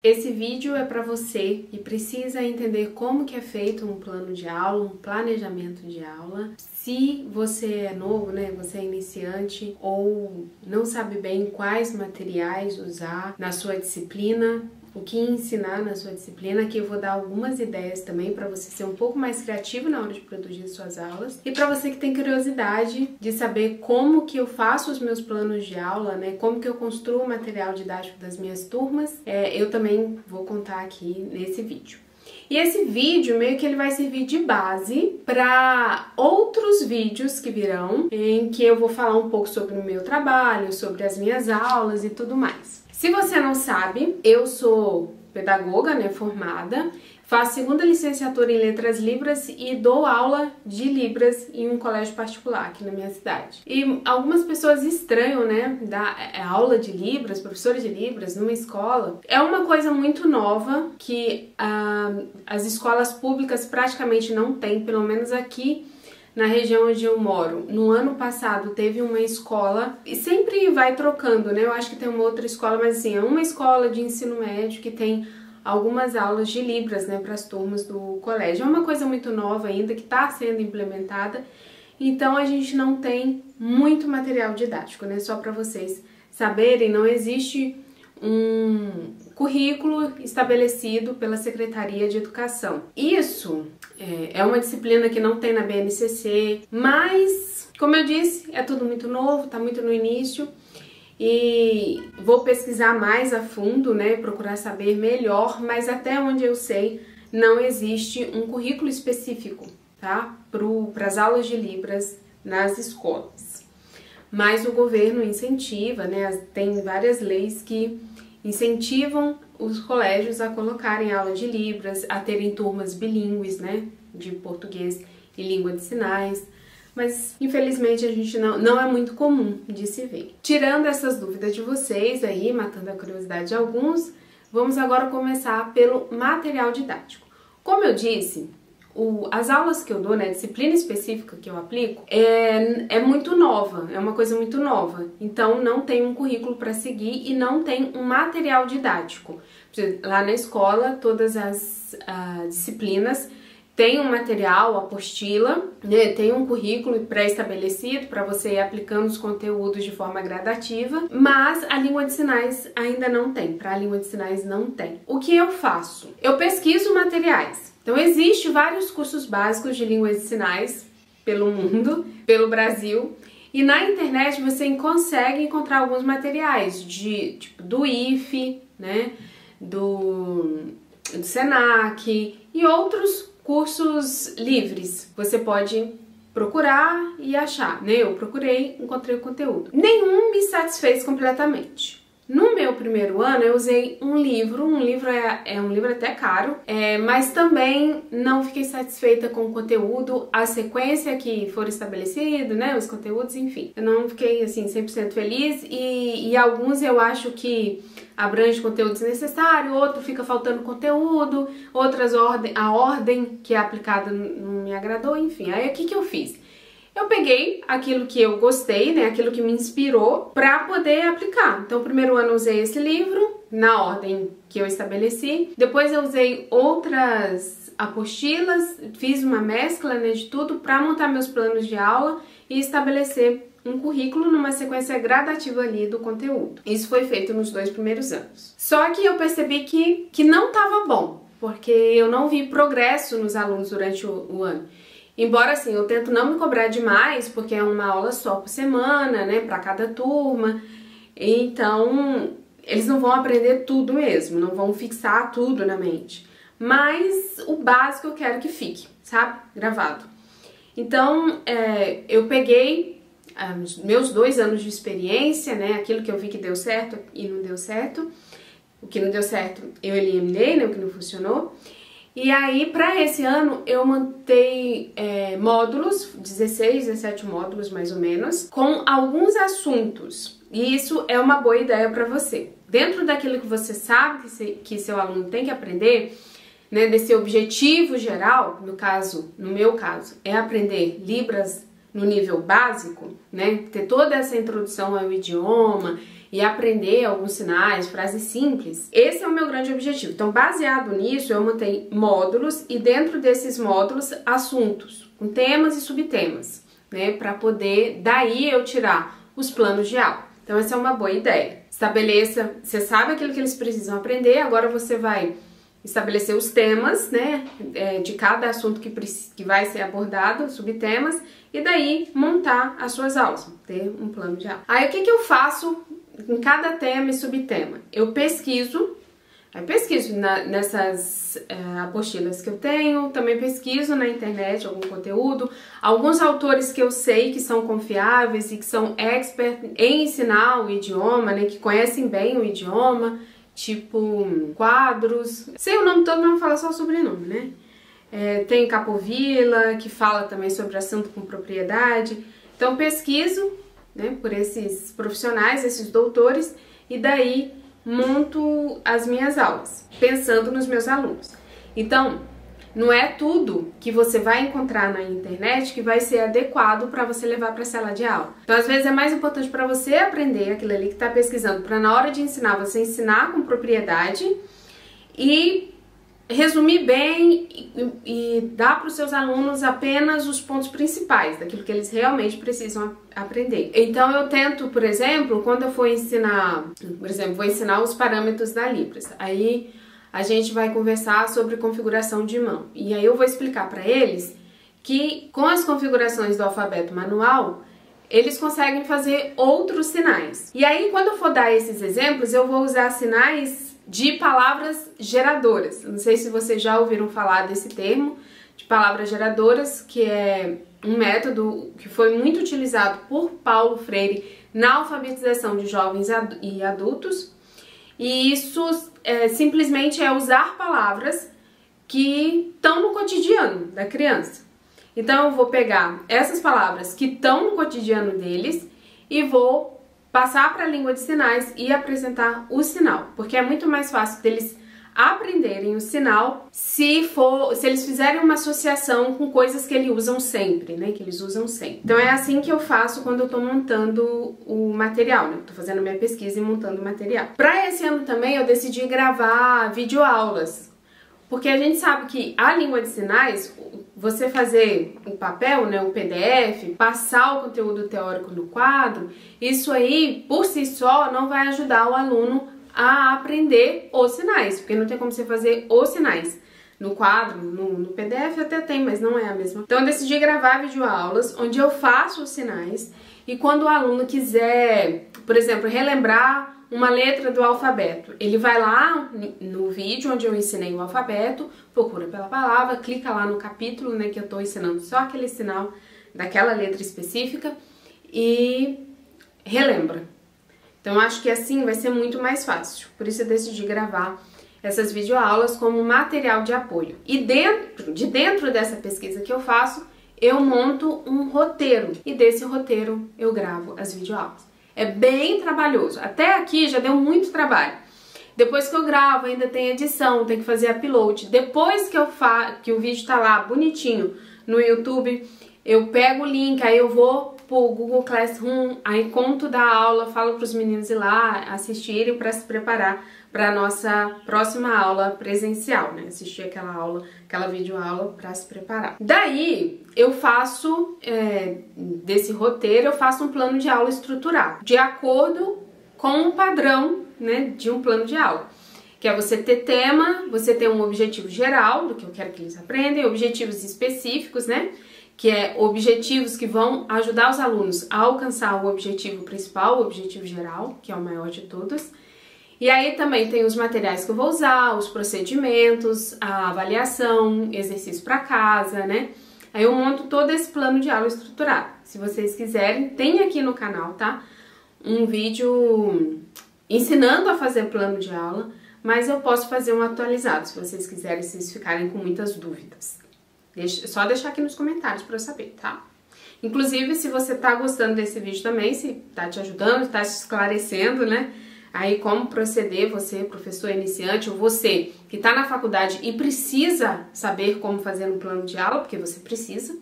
Esse vídeo é para você que precisa entender como que é feito um plano de aula, um planejamento de aula. Se você é novo, né, você é iniciante ou não sabe bem quais materiais usar na sua disciplina, o que ensinar na sua disciplina, aqui eu vou dar algumas ideias também para você ser um pouco mais criativo na hora de produzir suas aulas. E para você que tem curiosidade de saber como que eu faço os meus planos de aula, né, como que eu construo o material didático das minhas turmas, eu também vou contar aqui nesse vídeo. E esse vídeo meio que ele vai servir de base para outros vídeos que virão, em que eu vou falar um pouco sobre o meu trabalho, sobre as minhas aulas e tudo mais. Se você não sabe, eu sou pedagoga, né, formada, faço segunda licenciatura em Letras Libras e dou aula de Libras em um colégio particular aqui na minha cidade. E algumas pessoas estranham, né, dar aula de Libras, professora de Libras numa escola. É uma coisa muito nova que as escolas públicas praticamente não têm, pelo menos aqui na região onde eu moro. No ano passado teve uma escola, e sempre vai trocando, né? Eu acho que tem uma outra escola, mas assim, é uma escola de ensino médio que tem algumas aulas de Libras, né, para as turmas do colégio. É uma coisa muito nova ainda, que está sendo implementada, então a gente não tem muito material didático, né? Só para vocês saberem, não existe um currículo estabelecido pela Secretaria de Educação. Isso é uma disciplina que não tem na BNCC, mas, como eu disse, é tudo muito novo, tá muito no início e vou pesquisar mais a fundo, né, procurar saber melhor, mas até onde eu sei, não existe um currículo específico, tá, para as aulas de Libras nas escolas. Mas o governo incentiva, né, tem várias leis que incentivam os colégios a colocarem aula de Libras, a terem turmas bilíngues, né, de português e língua de sinais, mas infelizmente a gente não é muito comum de se ver. Tirando essas dúvidas de vocês aí, matando a curiosidade de alguns, vamos agora começar pelo material didático. Como eu disse, as aulas que eu dou, né, a disciplina específica que eu aplico, é muito nova, é uma coisa muito nova. Então não tem um currículo para seguir e não tem um material didático. Lá na escola, todas as disciplinas têm um material, apostila, né, tem um currículo pré-estabelecido para você ir aplicando os conteúdos de forma gradativa, mas a língua de sinais ainda não tem. Para a língua de sinais não tem. O que eu faço? Eu pesquiso materiais. Então, existem vários cursos básicos de línguas de sinais pelo mundo, pelo Brasil, e na internet você consegue encontrar alguns materiais tipo do IFE, né, do Senac e outros cursos livres. Você pode procurar e achar, né? Eu procurei, encontrei o conteúdo. Nenhum me satisfez completamente. No meu primeiro ano eu usei um livro é um livro até caro, mas também não fiquei satisfeita com o conteúdo, a sequência que for estabelecido, né, os conteúdos, enfim. Eu não fiquei assim 100% feliz e alguns eu acho que abrange conteúdo desnecessário, outro fica faltando conteúdo, outras a ordem que é aplicada não me agradou, enfim. Aí o que eu fiz? Eu peguei aquilo que eu gostei, né, aquilo que me inspirou para poder aplicar. Então, o primeiro ano eu usei esse livro na ordem que eu estabeleci. Depois eu usei outras apostilas, fiz uma mescla, né, de tudo para montar meus planos de aula e estabelecer um currículo numa sequência gradativa ali do conteúdo. Isso foi feito nos 2 primeiros anos. Só que eu percebi que não estava bom, porque eu não vi progresso nos alunos durante o ano. Embora, assim, eu tento não me cobrar demais, porque é uma aula só por semana, né, para cada turma. Então, eles não vão aprender tudo mesmo, não vão fixar tudo na mente. Mas o básico eu quero que fique, sabe? Gravado. Então, eu peguei meus 2 anos de experiência, né, aquilo que eu vi que deu certo e não deu certo. O que não deu certo eu eliminei, né, o que não funcionou. E aí, para esse ano, eu montei módulos, 16, 17 módulos mais ou menos, com alguns assuntos. E isso é uma boa ideia para você. Dentro daquilo que você sabe que seu aluno tem que aprender, né, desse objetivo geral, no meu caso, é aprender Libras no nível básico, né, ter toda essa introdução ao idioma e aprender alguns sinais, frases simples. Esse é o meu grande objetivo. Então, baseado nisso, eu montei módulos e dentro desses módulos, assuntos, com temas e subtemas, né? Para poder, daí eu tirar os planos de aula. Então, essa é uma boa ideia. Estabeleça, você sabe aquilo que eles precisam aprender, agora você vai estabelecer os temas, né, de cada assunto que vai ser abordado, subtemas, e daí montar as suas aulas, ter um plano de aula. Aí o que eu faço em cada tema e subtema? Eu pesquiso nessas apostilas que eu tenho, também pesquiso na internet algum conteúdo, alguns autores que eu sei que são confiáveis e que são expert em ensinar o idioma, né, que conhecem bem o idioma, tipo Quadros, sei o nome todo, mas vou falar só o sobrenome, né? Tem Capovilla, que fala também sobre assunto com propriedade. Então pesquiso, né, por esses profissionais, esses doutores, e daí monto as minhas aulas, pensando nos meus alunos. Então, não é tudo que você vai encontrar na internet que vai ser adequado para você levar para a sala de aula. Então, às vezes é mais importante para você aprender aquilo ali que está pesquisando, para na hora de ensinar, você ensinar com propriedade e resumir bem e dar para os seus alunos apenas os pontos principais daquilo que eles realmente precisam aprender. Então eu tento, por exemplo, quando eu for ensinar, por exemplo, vou ensinar os parâmetros da Libras, aí a gente vai conversar sobre configuração de mão, e aí eu vou explicar para eles que com as configurações do alfabeto manual, eles conseguem fazer outros sinais. E aí quando eu for dar esses exemplos, eu vou usar sinais de palavras geradoras. Não sei se vocês já ouviram falar desse termo, de palavras geradoras, que é um método que foi muito utilizado por Paulo Freire na alfabetização de jovens e adultos. E isso simplesmente é usar palavras que estão no cotidiano da criança. Então eu vou pegar essas palavras que estão no cotidiano deles e vou passar para a língua de sinais e apresentar o sinal, porque é muito mais fácil deles aprenderem o sinal se eles fizerem uma associação com coisas que eles usam sempre, né? Que eles usam sempre. Então é assim que eu faço quando eu estou montando o material, né? Estou fazendo minha pesquisa e montando o material. Para esse ano também eu decidi gravar videoaulas, porque a gente sabe que a língua de sinais, você fazer o papel, né, o PDF, passar o conteúdo teórico no quadro, isso aí, por si só, não vai ajudar o aluno a aprender os sinais, porque não tem como você fazer os sinais no quadro, no PDF até tem, mas não é a mesma. Então eu decidi gravar videoaulas onde eu faço os sinais, e quando o aluno quiser, por exemplo, relembrar uma letra do alfabeto, ele vai lá no vídeo onde eu ensinei o alfabeto, procura pela palavra, clica lá no capítulo, né, que eu estou ensinando só aquele sinal daquela letra específica e relembra. Então eu acho que assim vai ser muito mais fácil, por isso eu decidi gravar essas videoaulas como material de apoio. E dentro dessa pesquisa que eu faço, eu monto um roteiro, e desse roteiro eu gravo as videoaulas. É bem trabalhoso. Até aqui já deu muito trabalho. Depois que eu gravo, ainda tem edição, tem que fazer upload. Depois que o vídeo tá lá bonitinho no YouTube, eu pego o link, aí eu vou pro Google Classroom, aí conto da aula, falo pros meninos ir lá assistirem para se preparar para nossa próxima aula presencial, né? Assistir aquela videoaula para se preparar. Daí eu faço desse roteiro, eu faço um plano de aula estruturado, de acordo com o padrão, né, de um plano de aula. Que é você ter tema, você ter um objetivo geral do que eu quero que eles aprendam, objetivos específicos, né? Que é objetivos que vão ajudar os alunos a alcançar o objetivo principal, o objetivo geral, que é o maior de todos. E aí também tem os materiais que eu vou usar, os procedimentos, a avaliação, exercício para casa, né? Aí eu monto todo esse plano de aula estruturado. Se vocês quiserem, tem aqui no canal, tá? Um vídeo ensinando a fazer plano de aula, mas eu posso fazer um atualizado, se vocês quiserem, se vocês ficarem com muitas dúvidas. Só deixar aqui nos comentários para eu saber, tá? Inclusive, se você tá gostando desse vídeo também, se tá te ajudando, tá te esclarecendo, né? Aí como proceder, você, professor iniciante, ou você que está na faculdade e precisa saber como fazer um plano de aula, porque você precisa,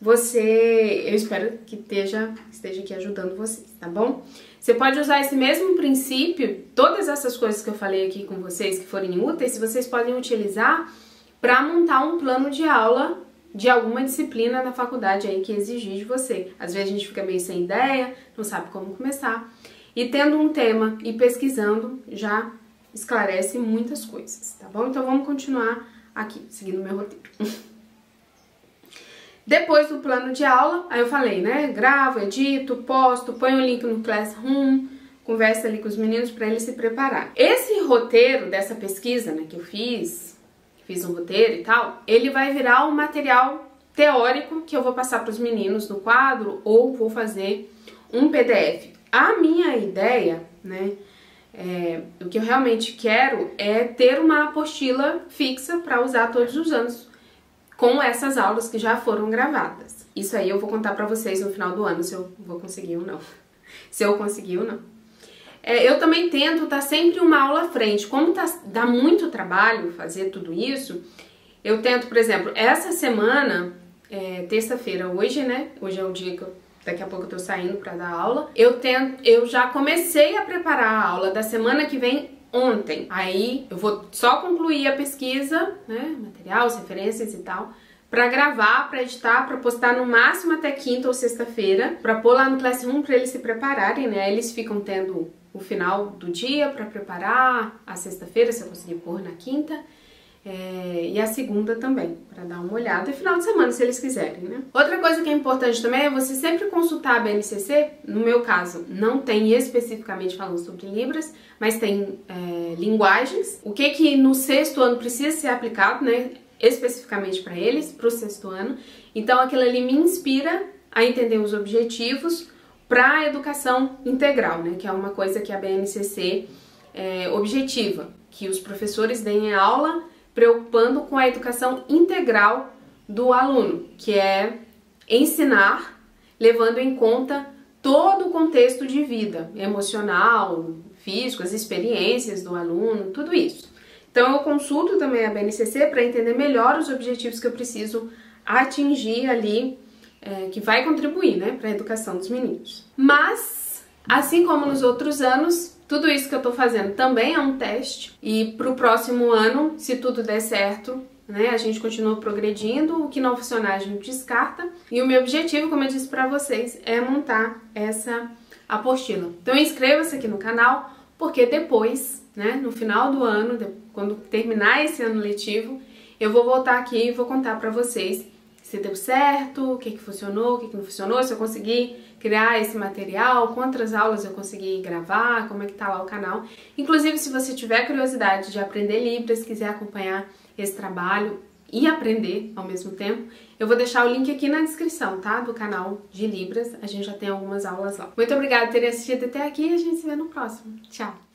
eu espero que esteja aqui ajudando vocês, tá bom? Você pode usar esse mesmo princípio, todas essas coisas que eu falei aqui com vocês que forem úteis, vocês podem utilizar para montar um plano de aula de alguma disciplina na faculdade aí que exigir de você. Às vezes a gente fica meio sem ideia, não sabe como começar. E tendo um tema e pesquisando já esclarece muitas coisas, tá bom? Então vamos continuar aqui, seguindo o meu roteiro. Depois do plano de aula, aí eu falei, né? Gravo, edito, posto, ponho o link no Classroom, conversa ali com os meninos para eles se prepararem. Esse roteiro dessa pesquisa, né, que eu fiz um roteiro e tal, ele vai virar um material teórico que eu vou passar para os meninos no quadro ou vou fazer um PDF. A minha ideia, né, o que eu realmente quero é ter uma apostila fixa para usar todos os anos com essas aulas que já foram gravadas. Isso aí eu vou contar para vocês no final do ano se eu vou conseguir ou não. Se eu conseguir ou não. Eu também tento estar sempre uma aula à frente. Como dá muito trabalho fazer tudo isso, eu tento, por exemplo, essa semana, terça-feira, hoje, né? Hoje é o dia que daqui a pouco eu tô saindo para dar aula. Eu já comecei a preparar a aula da semana que vem ontem. Aí eu vou só concluir a pesquisa, né? Materiais, referências e tal, para gravar, para editar, para postar no máximo até quinta ou sexta-feira, para pôr lá no Classroom para eles se prepararem, né? Eles ficam tendo o final do dia para preparar a sexta-feira, se eu conseguir pôr na quinta, e a segunda também, para dar uma olhada, e final de semana, se eles quiserem, né? Outra coisa que é importante também é você sempre consultar a BNCC. No meu caso, não tem especificamente falando sobre Libras, mas tem linguagens. O que no sexto ano precisa ser aplicado, né? Especificamente para eles, para o sexto ano. Então aquilo ali me inspira a entender os objetivos para a educação integral, né? Que é uma coisa que a BNCC objetiva, que os professores deem aula preocupando com a educação integral do aluno, que é ensinar levando em conta todo o contexto de vida, emocional, físico, as experiências do aluno, tudo isso. Então eu consulto também a BNCC para entender melhor os objetivos que eu preciso atingir ali, que vai contribuir, né, para a educação dos meninos. Mas, assim como nos outros anos, tudo isso que eu tô fazendo também é um teste, e pro próximo ano, se tudo der certo, né, a gente continua progredindo, o que não funcionar a gente descarta, e o meu objetivo, como eu disse pra vocês, é montar essa apostila. Então inscreva-se aqui no canal, porque depois, né, no final do ano, quando terminar esse ano letivo, eu vou voltar aqui e vou contar pra vocês se deu certo, o que funcionou, o que não funcionou, se eu consegui criar esse material, quantas aulas eu consegui gravar, como é que tá lá o canal. Inclusive, se você tiver curiosidade de aprender Libras, quiser acompanhar esse trabalho e aprender ao mesmo tempo, eu vou deixar o link aqui na descrição, tá? Do canal de Libras, a gente já tem algumas aulas lá. Muito obrigada por terem assistido até aqui e a gente se vê no próximo. Tchau!